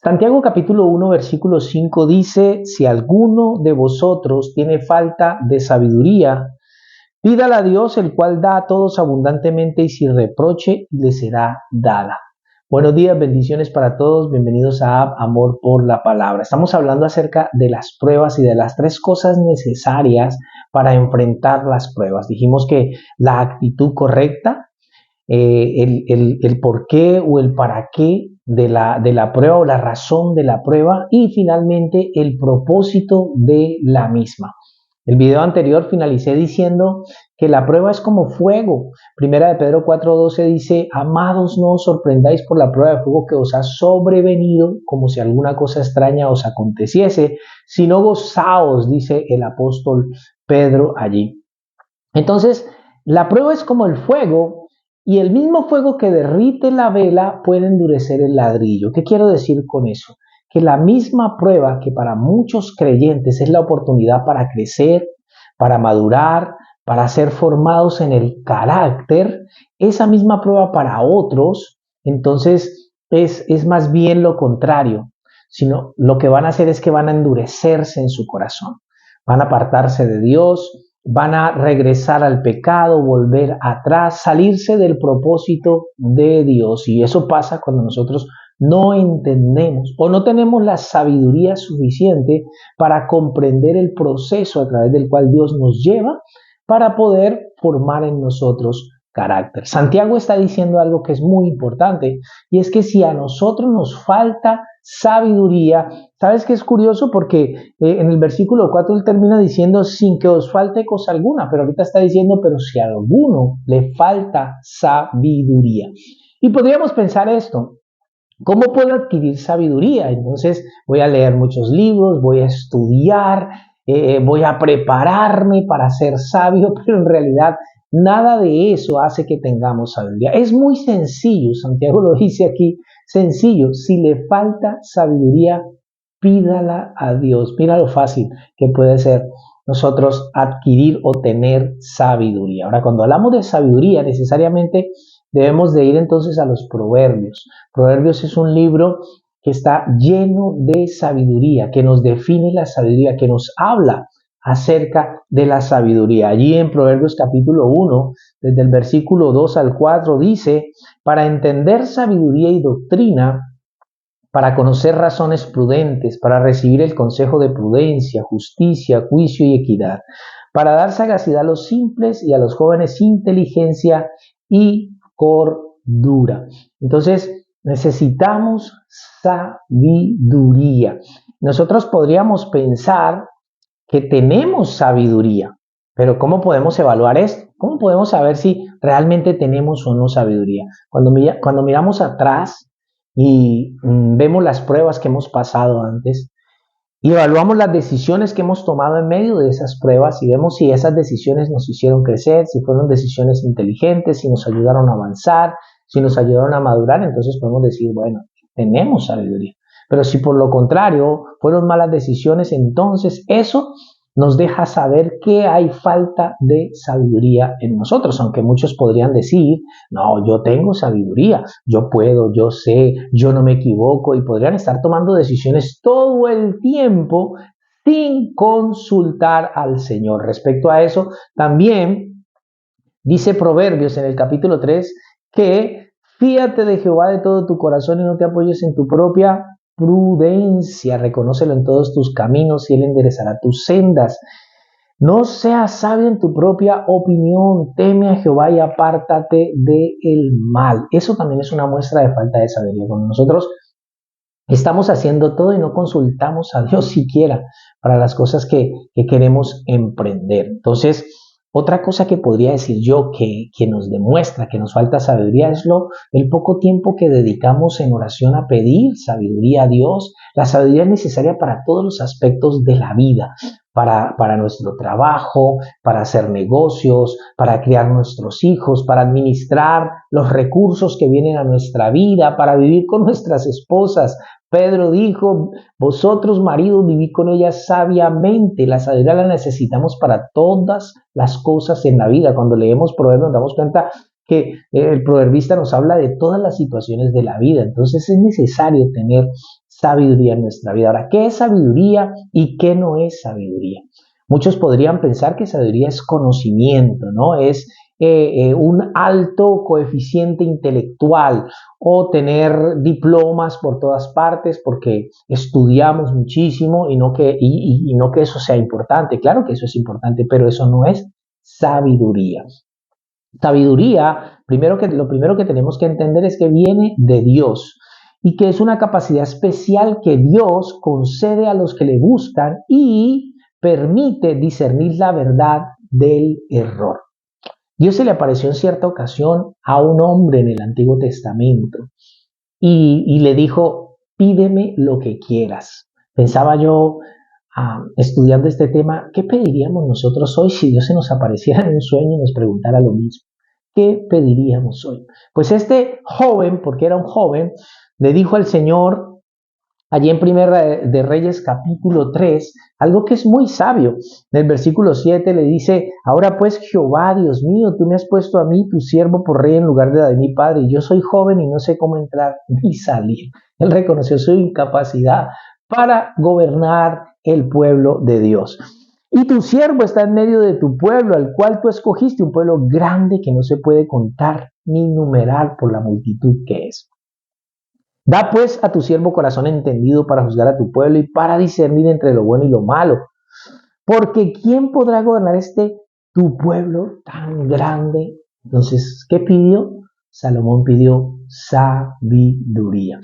Santiago capítulo 1 versículo 5 dice: si alguno de vosotros tiene falta de sabiduría, pídala a Dios, el cual da a todos abundantemente y sin reproche, y le será dada. Buenos días, bendiciones para todos, bienvenidos a Amor por la Palabra. Estamos hablando acerca de las pruebas y de las tres cosas necesarias para enfrentar las pruebas. Dijimos que la actitud correcta, el por qué o el para qué de la prueba o la razón de la prueba, y finalmente el propósito de la misma. El video anterior finalicé diciendo que la prueba es como fuego. Primera de Pedro 4:12 dice: amados, no os sorprendáis por la prueba de fuego que os ha sobrevenido, como si alguna cosa extraña os aconteciese, sino gozaos, dice el apóstol Pedro allí. Entonces, la prueba es como el fuego, y el mismo fuego que derrite la vela puede endurecer el ladrillo. ¿Qué quiero decir con eso? Que la misma prueba que para muchos creyentes es la oportunidad para crecer, para madurar, para ser formados en el carácter, esa misma prueba para otros, entonces es más bien lo contrario, sino lo que van a hacer es que van a endurecerse en su corazón, van a apartarse de Dios, van a regresar al pecado, volver atrás, salirse del propósito de Dios. Y eso pasa cuando nosotros no entendemos o no tenemos la sabiduría suficiente para comprender el proceso a través del cual Dios nos lleva para poder formar en nosotros carácter. Santiago está diciendo algo que es muy importante, y es que si a nosotros nos falta sabiduría, ¿sabes qué es curioso? Porque en el versículo 4 él termina diciendo: sin que os falte cosa alguna, pero ahorita está diciendo: pero si a alguno le falta sabiduría. Y podríamos pensar esto: ¿cómo puedo adquirir sabiduría? Entonces voy a leer muchos libros, voy a estudiar, voy a prepararme para ser sabio, pero en realidad nada de eso hace que tengamos sabiduría. Es muy sencillo, Santiago lo dice aquí, sencillo: si le falta sabiduría, pídala a Dios. Mira lo fácil que puede ser nosotros adquirir o tener sabiduría. Ahora, cuando hablamos de sabiduría, necesariamente debemos de ir entonces a los Proverbios. Proverbios es un libro que está lleno de sabiduría, que nos define la sabiduría, que nos habla acerca de la sabiduría. Allí en Proverbios capítulo 1, desde el versículo 2 al 4, dice: para entender sabiduría y doctrina, para conocer razones prudentes, para recibir el consejo de prudencia, justicia, juicio y equidad, para dar sagacidad a los simples y a los jóvenes inteligencia y cordura. Entonces, necesitamos sabiduría. Nosotros podríamos pensar que tenemos sabiduría, pero ¿cómo podemos evaluar esto? ¿Cómo podemos saber si realmente tenemos o no sabiduría? Cuando miramos atrás y vemos las pruebas que hemos pasado antes, y evaluamos las decisiones que hemos tomado en medio de esas pruebas, y vemos si esas decisiones nos hicieron crecer, si fueron decisiones inteligentes, si nos ayudaron a avanzar, si nos ayudaron a madurar, entonces podemos decir: bueno, tenemos sabiduría. Pero si por lo contrario fueron malas decisiones, entonces eso nos deja saber que hay falta de sabiduría en nosotros, aunque muchos podrían decir: no, yo tengo sabiduría, yo puedo, yo sé, yo no me equivoco, y podrían estar tomando decisiones todo el tiempo sin consultar al Señor. Respecto a eso, también dice Proverbios en el capítulo 3 que fíate de Jehová de todo tu corazón y no te apoyes en tu propia prudencia, reconócelo en todos tus caminos y él enderezará tus sendas. No seas sabio en tu propia opinión, teme a Jehová y apártate del mal. Eso también es una muestra de falta de sabiduría. Cuando nosotros estamos haciendo todo y no consultamos a Dios siquiera para las cosas que queremos emprender. Entonces, otra cosa que podría decir yo que nos demuestra que nos falta sabiduría es el poco tiempo que dedicamos en oración a pedir sabiduría a Dios. La sabiduría es necesaria para todos los aspectos de la vida, para nuestro trabajo, para hacer negocios, para criar nuestros hijos, para administrar los recursos que vienen a nuestra vida, para vivir con nuestras esposas. Pedro dijo: vosotros maridos vivid con ellas sabiamente. La sabiduría la necesitamos para todas las cosas en la vida. Cuando leemos Proverbios nos damos cuenta que el proverbista nos habla de todas las situaciones de la vida. Entonces es necesario tener sabiduría en nuestra vida. Ahora, ¿qué es sabiduría y qué no es sabiduría? Muchos podrían pensar que sabiduría es conocimiento, ¿no? Es un alto coeficiente intelectual o tener diplomas por todas partes porque estudiamos muchísimo y no que eso sea importante. Claro que eso es importante, pero eso no es sabiduría. Sabiduría, lo primero que tenemos que entender es que viene de Dios y que es una capacidad especial que Dios concede a los que le buscan y permite discernir la verdad del error. Dios se le apareció en cierta ocasión a un hombre en el Antiguo Testamento y le dijo, pídeme lo que quieras. Pensaba yo, estudiando este tema, ¿qué pediríamos nosotros hoy si Dios se nos apareciera en un sueño y nos preguntara lo mismo? ¿Qué pediríamos hoy? Pues este joven, porque era un joven, le dijo al Señor, allí en Primera de Reyes capítulo 3, algo que es muy sabio. En el versículo 7 le dice, ahora pues Jehová, Dios mío, tú me has puesto a mí, tu siervo, por rey en lugar de David mi padre, y yo soy joven y no sé cómo entrar ni salir. Él reconoció su incapacidad para gobernar el pueblo de Dios. Y tu siervo está en medio de tu pueblo, al cual tú escogiste, un pueblo grande que no se puede contar ni numerar por la multitud que es. Da pues a tu siervo corazón entendido para juzgar a tu pueblo y para discernir entre lo bueno y lo malo. Porque ¿quién podrá gobernar tu pueblo tan grande? Entonces, ¿qué pidió? Salomón pidió sabiduría.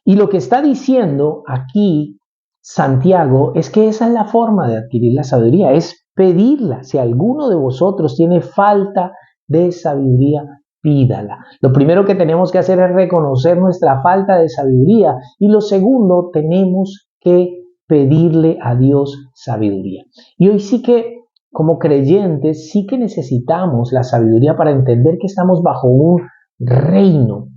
Y lo que está diciendo aquí Santiago es que esa es la forma de adquirir la sabiduría, es pedirla. Si alguno de vosotros tiene falta de sabiduría, pídala. Lo primero que tenemos que hacer es reconocer nuestra falta de sabiduría y lo segundo, tenemos que pedirle a Dios sabiduría. Y hoy sí que, como creyentes, sí que necesitamos la sabiduría para entender que estamos bajo un reino,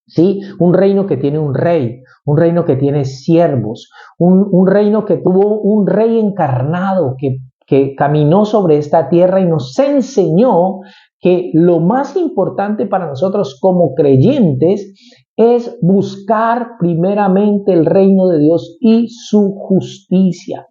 ¿sí? Un reino que tiene un rey, un reino que tiene siervos, un reino que tuvo un rey encarnado que caminó sobre esta tierra y nos enseñó que lo más importante para nosotros como creyentes es buscar primeramente el reino de Dios y su justicia.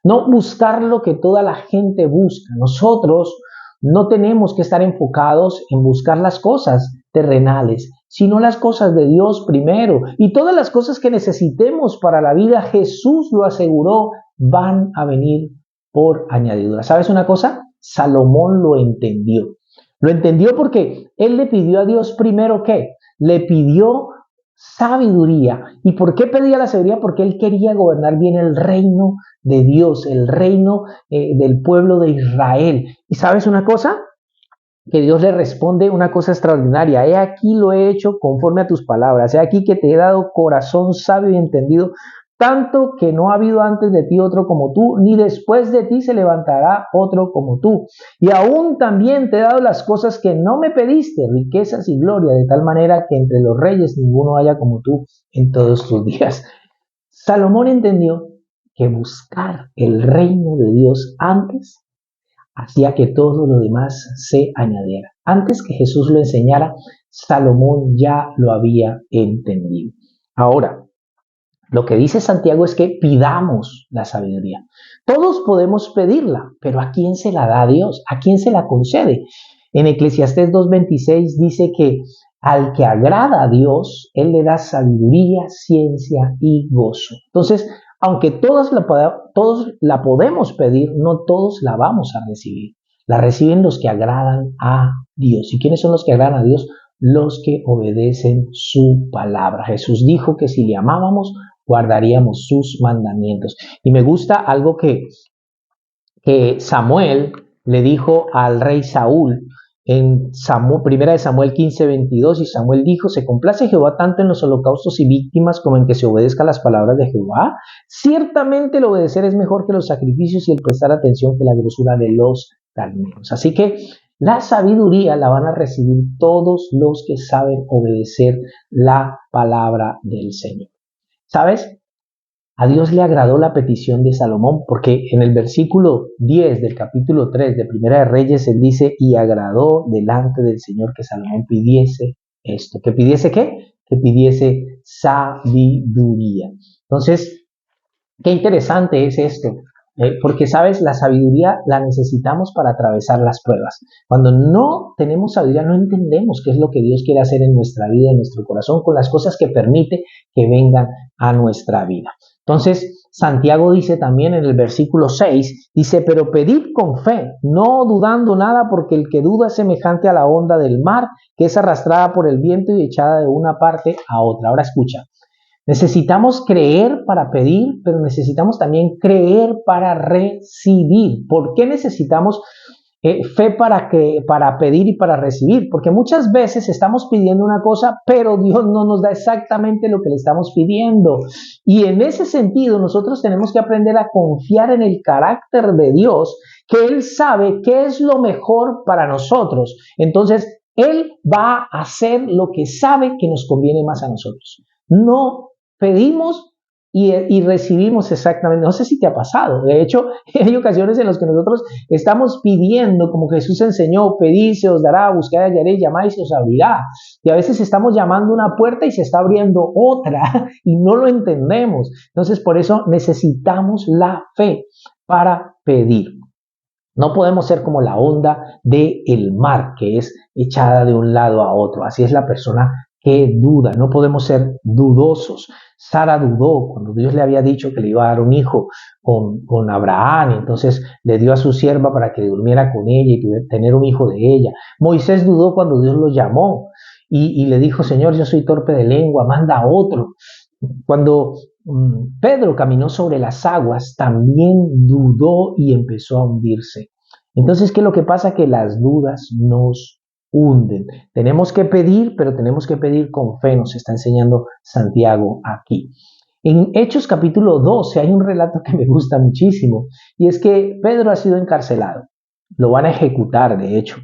No buscar lo que toda la gente busca. Nosotros no tenemos que estar enfocados en buscar las cosas terrenales, sino las cosas de Dios primero. Y todas las cosas que necesitemos para la vida, Jesús lo aseguró, van a venir por añadidura. ¿Sabes una cosa? Salomón lo entendió. Lo entendió porque él le pidió a Dios primero ¿qué? Le pidió sabiduría. ¿Y por qué pedía la sabiduría? Porque él quería gobernar bien el reino de Dios, el reino del pueblo de Israel. ¿Y sabes una cosa? Que Dios le responde una cosa extraordinaria. He aquí lo he hecho conforme a tus palabras. He aquí que te he dado corazón sabio y entendido, tanto que no ha habido antes de ti otro como tú, ni después de ti se levantará otro como tú. Y aún también te he dado las cosas que no me pediste, riquezas y gloria, de tal manera que entre los reyes ninguno haya como tú en todos tus días. Salomón entendió que buscar el reino de Dios antes hacía que todo lo demás se añadiera. Antes que Jesús lo enseñara, Salomón ya lo había entendido. Ahora, lo que dice Santiago es que pidamos la sabiduría. Todos podemos pedirla, pero ¿a quién se la da Dios? ¿A quién se la concede? En Eclesiastés 2:26 dice que al que agrada a Dios, Él le da sabiduría, ciencia y gozo. Entonces, aunque todos la podemos pedir, no todos la vamos a recibir. La reciben los que agradan a Dios. ¿Y quiénes son los que agradan a Dios? Los que obedecen su palabra. Jesús dijo que si le amábamos, guardaríamos sus mandamientos. Y me gusta algo que Samuel le dijo al rey Saúl en primera de Samuel 15:22, y Samuel dijo, ¿se complace Jehová tanto en los holocaustos y víctimas como en que se obedezca las palabras de Jehová? Ciertamente el obedecer es mejor que los sacrificios y el prestar atención que la grosura de los carneros. Así que la sabiduría la van a recibir todos los que saben obedecer la palabra del Señor. ¿Sabes? A Dios le agradó la petición de Salomón porque en el versículo 10 del capítulo 3 de Primera de Reyes él dice, y agradó delante del Señor que Salomón pidiese esto. ¿Que pidiese qué? Que pidiese sabiduría. Entonces, qué interesante es esto, porque sabes, la sabiduría la necesitamos para atravesar las pruebas. Cuando no tenemos sabiduría, no entendemos qué es lo que Dios quiere hacer en nuestra vida, en nuestro corazón, con las cosas que permite que vengan a nuestra vida. Entonces, Santiago dice también en el versículo 6, dice, pero pedid con fe, no dudando nada, porque el que duda es semejante a la onda del mar, que es arrastrada por el viento y echada de una parte a otra. Ahora escucha. Necesitamos creer para pedir, pero necesitamos también creer para recibir. ¿Por qué necesitamos fe para pedir y para recibir? Porque muchas veces estamos pidiendo una cosa, pero Dios no nos da exactamente lo que le estamos pidiendo. Y en ese sentido, nosotros tenemos que aprender a confiar en el carácter de Dios, que Él sabe qué es lo mejor para nosotros. Entonces, Él va a hacer lo que sabe que nos conviene más a nosotros. No pedimos y recibimos exactamente. No sé si te ha pasado. De hecho, hay ocasiones en las que nosotros estamos pidiendo, como Jesús enseñó, pedid, se os dará, buscad, hallaréis, llamáis, se os abrirá. Y a veces estamos llamando una puerta y se está abriendo otra y no lo entendemos. Entonces, por eso necesitamos la fe para pedir. No podemos ser como la onda del mar, que es echada de un lado a otro. Así es la persona que duda. No podemos ser dudosos. Sara dudó cuando Dios le había dicho que le iba a dar un hijo con Abraham, y entonces le dio a su sierva para que durmiera con ella y tener un hijo de ella. Moisés dudó cuando Dios lo llamó y le dijo, Señor, yo soy torpe de lengua, manda a otro. Cuando Pedro caminó sobre las aguas, también dudó y empezó a hundirse. Entonces, ¿qué es lo que pasa? Que las dudas nos hunden. Tenemos que pedir, pero tenemos que pedir con fe, nos está enseñando Santiago aquí. En Hechos capítulo 12 hay un relato que me gusta muchísimo, y es que Pedro ha sido encarcelado. Lo van a ejecutar, de hecho.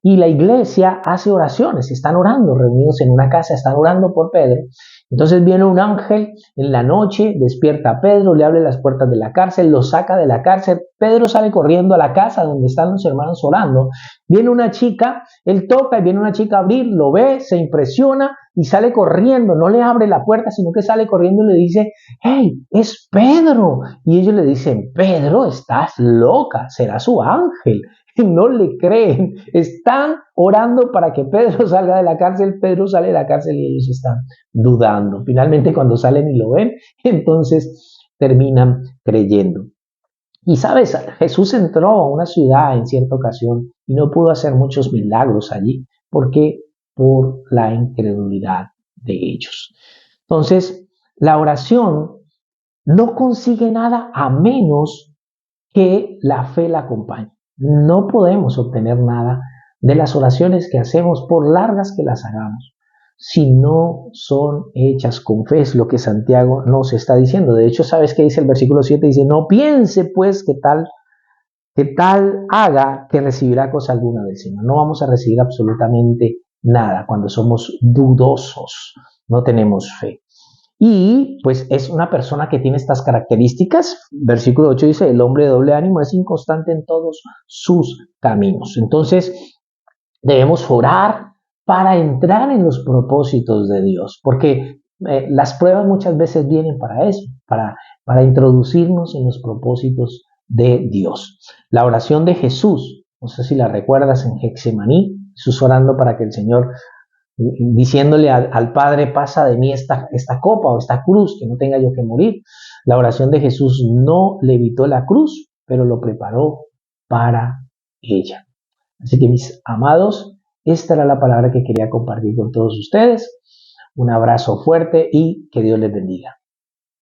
Y la iglesia hace oraciones, están orando, reunidos en una casa, están orando por Pedro. Entonces viene un ángel en la noche, despierta a Pedro, le abre las puertas de la cárcel, lo saca de la cárcel. Pedro sale corriendo a la casa donde están los hermanos orando. Viene una chica, él toca y viene una chica a abrir, lo ve, se impresiona y sale corriendo. No le abre la puerta, sino que sale corriendo y le dice, hey, es Pedro. Y ellos le dicen, Pedro, estás loca, será su ángel. No le creen, están orando para que Pedro salga de la cárcel. Pedro sale de la cárcel y ellos están dudando. Finalmente, cuando salen y lo ven, entonces terminan creyendo. Y sabes, Jesús entró a una ciudad en cierta ocasión y no pudo hacer muchos milagros allí. ¿Por qué? Por la incredulidad de ellos. Entonces, la oración no consigue nada a menos que la fe la acompañe. No podemos obtener nada de las oraciones que hacemos, por largas que las hagamos, si no son hechas con fe. Es lo que Santiago nos está diciendo. De hecho, ¿sabes qué dice el versículo 7? Dice, no piense pues que tal haga que recibirá cosa alguna del Señor. No vamos a recibir absolutamente nada cuando somos dudosos, no tenemos fe. Y pues es una persona que tiene estas características. Versículo 8 dice, el hombre de doble ánimo es inconstante en todos sus caminos. Entonces debemos orar para entrar en los propósitos de Dios, porque las pruebas muchas veces vienen para eso, para introducirnos en los propósitos de Dios. La oración de Jesús, no sé si la recuerdas en Getsemaní, Jesús orando para que el Señor, diciéndole al Padre, pasa de mí esta copa o esta cruz, que no tenga yo que morir. La oración de Jesús no le evitó la cruz, pero lo preparó para ella. Así que, mis amados, esta era la palabra que quería compartir con todos ustedes. Un abrazo fuerte y que Dios les bendiga.